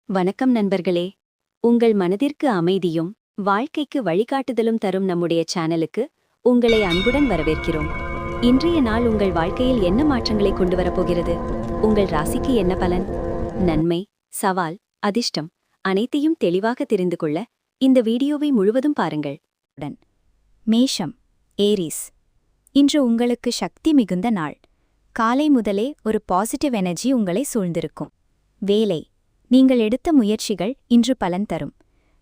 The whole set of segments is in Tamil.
வணக்கம் நண்பர்களே. உங்கள் மனதிற்கு அமைதியும் வாழ்க்கைக்கு வழிகாட்டுதலும் தரும் நம்முடைய சேனலுக்கு உங்களை அன்புடன் வரவேற்கிறோம். இன்றைய நாள் உங்கள் வாழ்க்கையில் என்ன மாற்றங்களை கொண்டு வரப்போகிறது? உங்கள் ராசிக்கு என்ன பலன்? நன்மை, சவால், அதிர்ஷ்டம் அனைத்தையும் தெளிவாக தெரிந்து கொள்ள இந்த வீடியோவை முழுவதும் பாருங்கள். மேஷம், ஏரிஸ். இன்று உங்களுக்கு சக்தி மிகுந்த நாள். காலை முதலே ஒரு பாசிட்டிவ் எனர்ஜி உங்களை சூழ்ந்திருக்கும். வேலை, நீங்கள் எடுத்த முயற்சிகள் இன்று பலன் தரும்.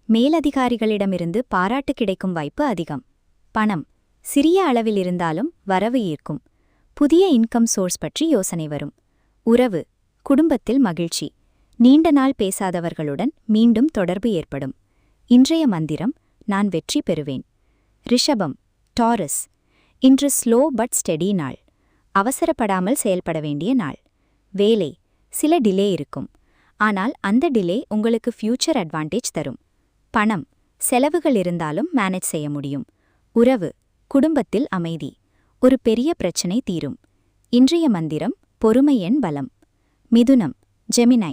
மேலதிகாரிகளிடமிருந்து பாராட்டு கிடைக்கும் வாய்ப்பு அதிகம். பணம், சிறிய அளவில் இருந்தாலும் வரவு ஈர்க்கும். புதிய இன்கம் சோர்ஸ் பற்றி யோசனை வரும். உறவு, குடும்பத்தில் மகிழ்ச்சி. நீண்ட நாள் பேசாதவர்களுடன் மீண்டும் தொடர்பு ஏற்படும். இன்றைய மந்திரம், நான் வெற்றி பெறுவேன். ரிஷபம், டாரஸ். இன்று ஸ்லோ பட் ஸ்டெடி நாள். அவசரப்படாமல் செயல்பட வேண்டிய நாள். வேலை, சில டிலே இருக்கும். ஆனால் அந்த டிலே உங்களுக்கு ஃபியூச்சர் அட்வான்டேஜ் தரும். பணம், செலவுகள் இருந்தாலும் மேனேஜ் செய்ய முடியும். உறவு, குடும்பத்தில் அமைதி. ஒரு பெரிய பிரச்சனை தீரும். இன்றைய மந்திரம், பொறுமை என் பலம். மிதுனம், ஜெமினை.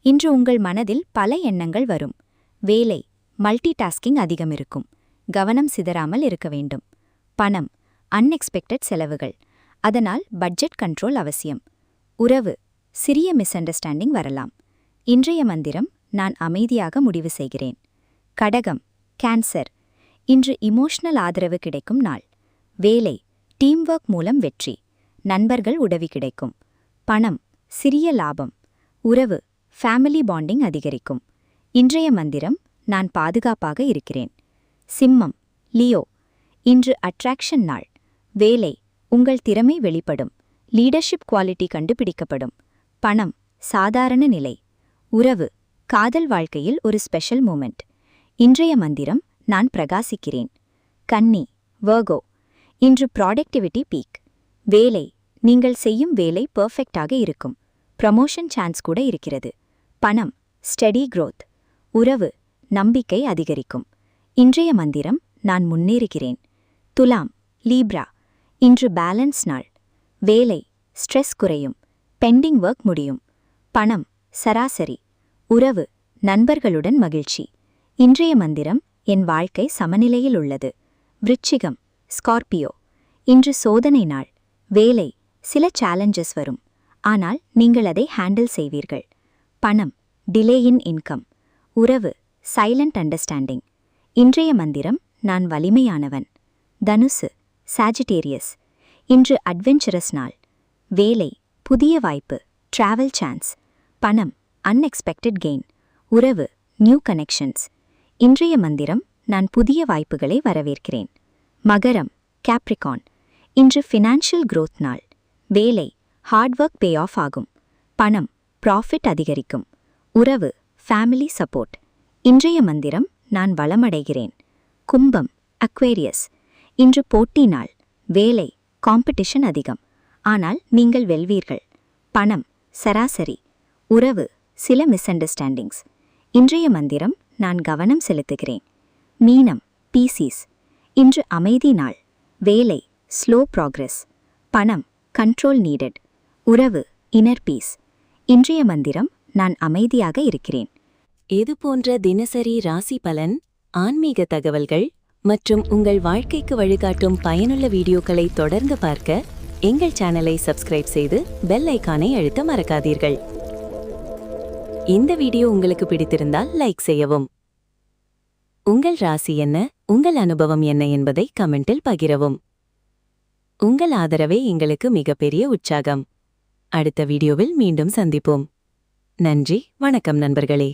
இன்று உங்கள் மனதில் பல எண்ணங்கள் வரும். வேலை, மல்டி டாஸ்கிங் அதிகம் இருக்கும். கவனம் சிதறாமல் இருக்க வேண்டும். பணம், அன்எக்ஸ்பெக்டட் செலவுகள். அதனால் பட்ஜெட் கண்ட்ரோல் அவசியம். உறவு, சிறிய மிஸ் அண்டர்ஸ்டாண்டிங் வரலாம். இன்றைய மந்திரம், நான் அமைதியாக முடிவு செய்கிறேன். கடகம், கேன்சர். இன்று இமோஷனல் ஆதரவு கிடைக்கும் நாள். வேலை, டீம் ஒர்க் மூலம் வெற்றி. நண்பர்கள் உதவி கிடைக்கும். பணம், சிறிய லாபம். உறவு, ஃபேமிலி பாண்டிங் அதிகரிக்கும். இன்றைய மந்திரம், நான் பாதுகாப்பாக இருக்கிறேன். சிம்மம், லியோ. இன்று அட்ராக்ஷன் நாள். வேலை, உங்கள் திறமை வெளிப்படும். லீடர்ஷிப் குவாலிட்டி கண்டுபிடிக்கப்படும். பணம், சாதாரண நிலை. உறவு, காதல் வாழ்க்கையில் ஒரு ஸ்பெஷல் மூமெண்ட். இன்றைய மந்திரம், நான் பிரகாசிக்கிறேன். கன்னி, வர்கோ. இன்று ப்ராடக்டிவிட்டி பீக். வேலை, நீங்கள் செய்யும் வேலை பெர்ஃபெக்டாக இருக்கும். ப்ரமோஷன் சான்ஸ் கூட இருக்கிறது. பணம், ஸ்டெடி க்ரோத். உறவு, நம்பிக்கை அதிகரிக்கும். இன்றைய மந்திரம், நான் முன்னேறுகிறேன். துலாம், லீப்ரா. இன்று பேலன்ஸ் நாள். வேலை, ஸ்ட்ரெஸ் குறையும். பெண்டிங் ஒர்க் முடியும். பணம், சராசரி. உறவு, நண்பர்களுடன் மகிழ்ச்சி. இன்றைய மந்திரம், என் வாழ்க்கை சமநிலையில் உள்ளது. விருச்சிகம், ஸ்கார்பியோ. இன்று சோதனை நாள். வேலை, சில சேலஞ்சஸ் வரும். ஆனால் நீங்கள் அதை ஹேண்டில் செய்வீர்கள். பணம், டிலே இன் இன்கம். உறவு, சைலண்ட் அண்டர்ஸ்டாண்டிங். இன்றைய மந்திரம், நான் வலிமையானவன். தனுசு, சாஜிடேரியஸ். இன்று அட்வென்ச்சரஸ் நாள். வேலை, புதிய வாய்ப்பு, டிராவல் சான்ஸ். பணம், அன்எக்ஸ்பெக்டட் கெயின். உறவு, நியூ கனெக்ஷன்ஸ். இன்றைய மந்திரம், நான் புதிய வாய்ப்புகளை வரவேற்கிறேன். மகரம், கேப்ரிகான். இன்று ஃபினான்ஷியல் growth நாள். வேலை, ஹார்ட் ஒர்க் பே ஆஃப் ஆகும். பணம், ப்ராஃபிட் அதிகரிக்கும். உறவு, ஃபேமிலி சப்போர்ட். இன்றைய மந்திரம், நான் வளமடைகிறேன். கும்பம், அக்வேரியஸ். இன்று போட்டி நாள். வேலை, காம்படிஷன் அதிகம். ஆனால் நீங்கள் வெல்வீர்கள். பணம், சராசரி. உறவு, சில மிஸ் அண்டர்ஸ்டாண்டிங்ஸ். இன்றைய மந்திரம், நான் கவனம் செலுத்துகிறேன். மீனம், பீசீஸ். இன்று அமைதி நாள். வேலை, ஸ்லோ ப்ராக்ரஸ். பணம், கண்ட்ரோல் நீடட். உறவு, இன்னர் பீஸ். இன்றைய மந்திரம், நான் அமைதியாக இருக்கிறேன். இது போன்ற தினசரி ராசி பலன், ஆன்மீக தகவல்கள் மற்றும் உங்கள் வாழ்க்கைக்கு வழிகாட்டும் பயனுள்ள வீடியோக்களை தொடர்ந்து பார்க்க எங்கள் சேனலை சப்ஸ்கிரைப் செய்து பெல் ஐகானை அழுத்த மறக்காதீர்கள். இந்த வீடியோ உங்களுக்கு பிடித்திருந்தால் லைக் செய்யவும். உங்கள் ராசி என்ன, உங்கள் அனுபவம் என்ன என்பதை கமெண்டில் பகிரவும். உங்கள் ஆதரவே எங்களுக்கு மிகப்பெரிய உற்சாகம். அடுத்த வீடியோவில் மீண்டும் சந்திப்போம். நன்றி, வணக்கம் நண்பர்களே.